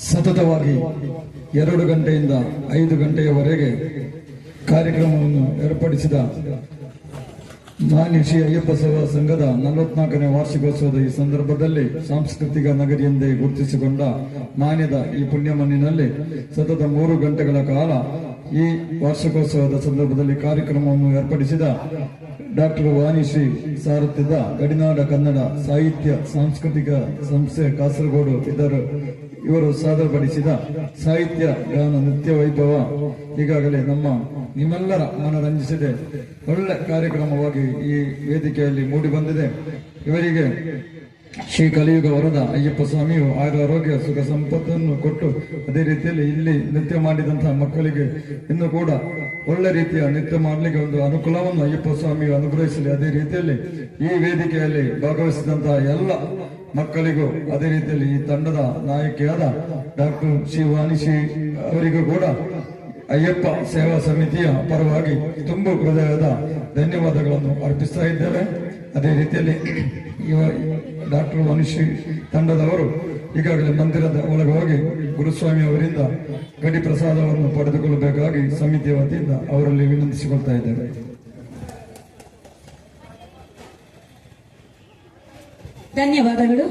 ಸತತವಾಗಿ 2 ಗಂಟೆಯಿಂದ 5 ಗಂಟೆಯವರೆಗೆ ಕಾರ್ಯಕ್ರಮವನ್ನು ಏರ್ಪಡಿಸಿದ ಮಾನ್ಯ ಶ್ರೀ ಅಯ್ಯಪ್ಪ ಸೇವಾ ಸಂಘದ 44ನೇ ವಾರ್ಷಿಕೋತ್ಸವದ ಈ ಸಂದರ್ಭದಲ್ಲಿ ಸಾಂಸ್ಕೃತಿಕ ನಗರಿ ಎಂದೇ ಗುರುತಿಸಿಕೊಂಡ ಮಾನ್ಯದ ಈ ಪುಣ್ಯ ಮಣ್ಣಿನಲ್ಲಿ ಸತತ 3 ಗಂಟೆಗಳ ಕಾಲ ಈ ವಾರ್ಷಿಕೋತ್ಸವದ ಸಂದರ್ಭದಲ್ಲಿ ಕಾರ್ಯಕ್ರಮವನ್ನು ಏರ್ಪಡಿಸಿದ ಡಾಕ್ಟರ್ ವಾಣಿಶ್ರೀ ಸಾರಥ್ಯದ ಗಡಿನಾಡ ಕನ್ನಡ ಸಾಹಿತ್ಯ ಸಾಂಸ್ಕೃತಿಕ ಸಂಸ್ಥೆ ಕಾಸರಗೋಡು ಇವರು ಸಾದರಪಡಿಸಿದ ಸಾಹಿತ್ಯ ಗಾನ ನೃತ್ಯ ವೈಭವ ಈಗಾಗಲೇ ನಿಮ್ಮೆಲ್ಲರ ಮನರಂಜಿಸಿದೆ. ಒಳ್ಳೆ ಕಾರ್ಯಕ್ರಮವಾಗಿ ಈ ವೇದಿಕೆಯಲ್ಲಿ ಮೂಡಿ ಬಂದಿದೆ. ಇವರಿಗೆ ಶ್ರೀ ಕಲಿಯುಗ ವರದ ಅಯ್ಯಪ್ಪ ಸ್ವಾಮಿಯು ಆರೋಗ್ಯ ಸುಖ ಸಂಪತ್ತನ್ನು ಕೊಟ್ಟು ಅದೇ ರೀತಿಯಲ್ಲಿ ಇಲ್ಲಿ ನೃತ್ಯ ಮಾಡಿದಂತಹ ಮಕ್ಕಳಿಗೆ ಇನ್ನು ಕೂಡ ಒಳ್ಳೆ ರೀತಿಯ ನೃತ್ಯ ಮಾಡಲಿಕ್ಕೆ ಒಂದು ಅನುಕೂಲವನ್ನು ಅಯ್ಯಪ್ಪ ಸ್ವಾಮಿಯು ಅನುಗ್ರಹಿಸಲಿ. ಅದೇ ರೀತಿಯಲ್ಲಿ ಈ ವೇದಿಕೆಯಲ್ಲಿ ಭಾಗವಹಿಸಿದಂತಹ ಎಲ್ಲ ಮಕ್ಕಳಿಗೂ ಅದೇ ರೀತಿಯಲ್ಲಿ ಈ ತಂಡದ ನಾಯಕಿಯಾದ ಡಾಕ್ಟರ್ ಶ್ರೀ ವಾಣಿಶ್ರೀ ಅವರಿಗೂ ಕೂಡ ಅಯ್ಯಪ್ಪ ಸೇವಾ ಸಮಿತಿಯ ಪರವಾಗಿ ತುಂಬ ಹೃದಯದ ಧನ್ಯವಾದಗಳನ್ನು ಅರ್ಪಿಸ್ತಾ ಇದ್ದೇವೆ. ಅದೇ ರೀತಿಯಲ್ಲಿ ಡಾಕ್ಟರ್ ವಾಣಿಶ್ರೀ ತಂಡದವರು ಈಗಾಗಲೇ ಮಂದಿರದ ಒಳಗೆ ಹೋಗಿ ಗುರುಸ್ವಾಮಿ ಅವರಿಂದ ಗಡಿ ಪ್ರಸಾದವನ್ನು ಪಡೆದುಕೊಳ್ಳಬೇಕಾಗಿ ಸಮಿತಿಯ ವತಿಯಿಂದ ಅವರಲ್ಲಿ ವಿನಂತಿಸಿಕೊಳ್ತಾ ಇದ್ದೇವೆ. ಧನ್ಯವಾದಗಳು.